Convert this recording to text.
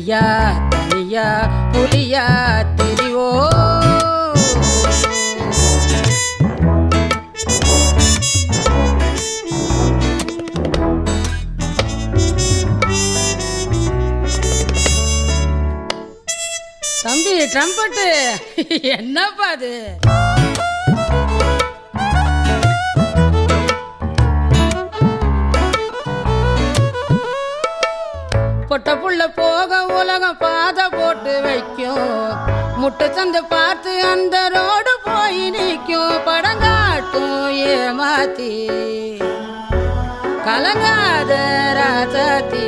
தனியா தனியா புலியா தெரிவோ தம்பி ட்ரம்பட்டு என்னப்பா அது? பொட்ட புள்ள போக உலகம் பாதை போட்டு வைக்கும், முட்டை சந்து பார்த்து அந்த ரோடு போய் நிற்கும். படங்காட்டும் ஏமாத்தி கலங்காத ராசாத்தி